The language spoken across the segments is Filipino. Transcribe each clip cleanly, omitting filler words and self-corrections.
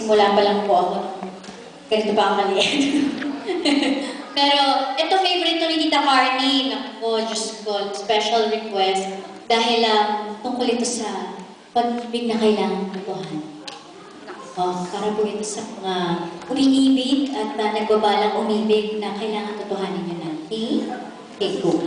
nagsisimula pa lang po ako. Ganito pa ang maliit. Pero, ito favorite to ni Tita Carney. Naku, Diyos ko, special request. Dahil tungkol ito sa pag-ibig na kailangan tutuhan. Para po ito sa mga umiibig at nagbabalang umibig na kailangan tutuhanin nyo na. Take go.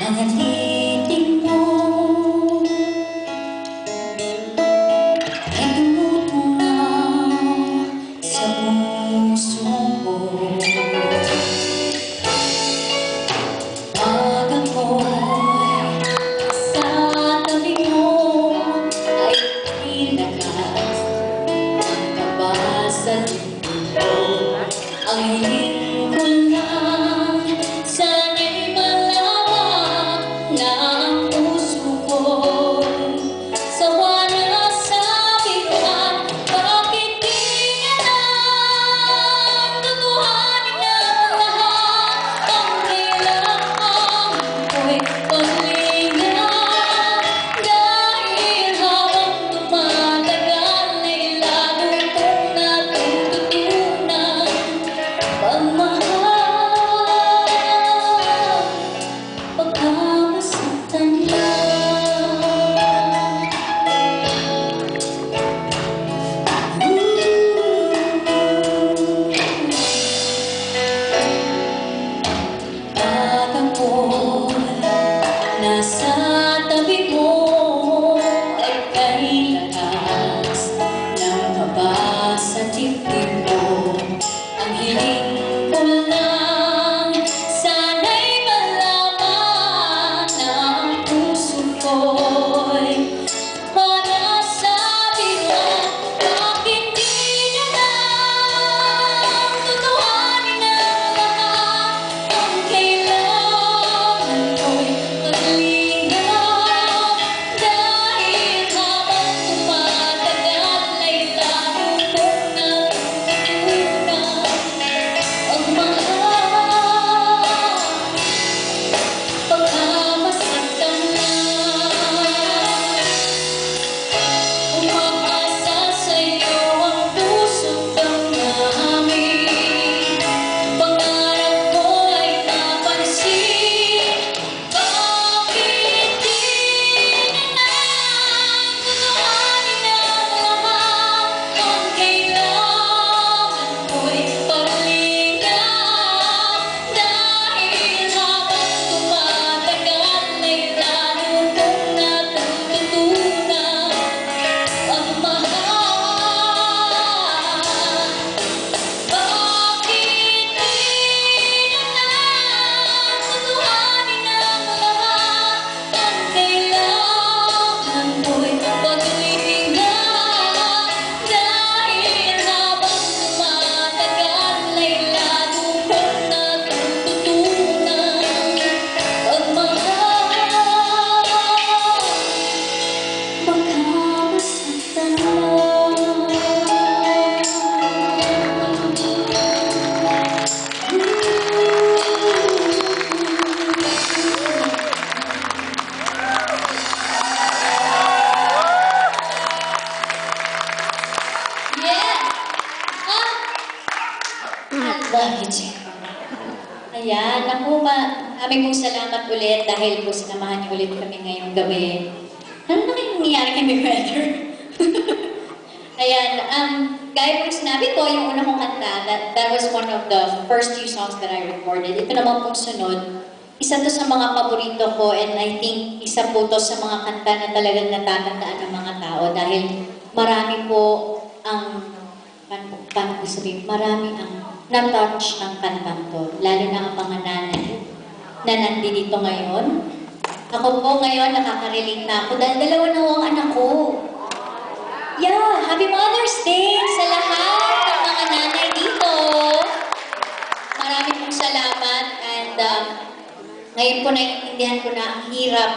Mga titig mo ay tumutunaw sa puso ko. Pag ako'y sa tabi mo ay tinakas ang kaba sa dibdib ko. Ang hiling ko lang sana'y malaman na ang puso ko'y sawa na sa biglaan. Bakit di na lang tutuhanin ang lahat? Ang kailangan ko'y paglingan. Dahil habang tumatagal ay lalo kong natututunan pagmahal, pagkamasaktan lang. Pag ako'y nasa tabi mo ay kay lakas ng kaba sa dibdib ko. Ang hiling ko lang sana'y malaman na ang puso ko'y para sa biglaan. Bakit di na lang tutuhanin ang lahat? Ang kailangan ko'y paglingan. Dahil habang tumatagal ay lalo kong natutunan ang mahal, pagkamasaktan lang. Umaasa sa'yo ang puso't damdamin. Pangarap ko ay napansin. Bakit di na lang tutuhanin ang lahat? Ang kailangan ko'y paglingan. Dahil habang tumatagal ay lalo kong natututunan ang mahal. Bakit di na lang tutuhanin ang lahat? Ang kailangan ko'y paglingan. Dahil habang tumatagal ay lalo kong natututunan pagmahal, pagkamasaktan lang. Yeah! I love you, Jay. Ayan, naku, aming pong salamat ulit dahil po sinamahan niyo ulit kami ngayong gabi. Ano na kayong nangyayari kay Big Weather? Ayan, gaya po sinabi ko, yung una kong kanta, that was one of the first few songs that I recorded. Ito naman pong sunod, isa to sa mga paborito ko, and I think isa po to sa mga kanta na talagang natatandaan ng mga tao dahil marami po ang, paano ko sabihin, marami ang na-touch ng kantang to, lalo na ang mga nanay na nandito ngayon. Ako po ngayon, nakaka-relate na ako dahil dalawa na ho ang anak ko. Yeah, Happy Mother's Day sa lahat ng mga nanay dito. Marami pong salamat and ngayon po naiintindihan ko na ang hirap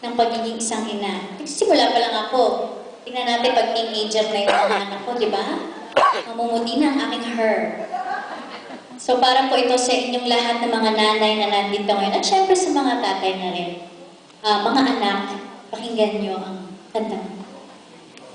ng pagiging isang ina. Nagsisimula pa lang ako. Tingnan natin pag teenager na yung mga anak ko, di ba? Mamumuti na ang aking her. So para po ito sa inyong lahat ng mga nanay na nandito ngayon at syempre sa mga tatay na rin. Mga anak, pakinggan nyo ang kanta.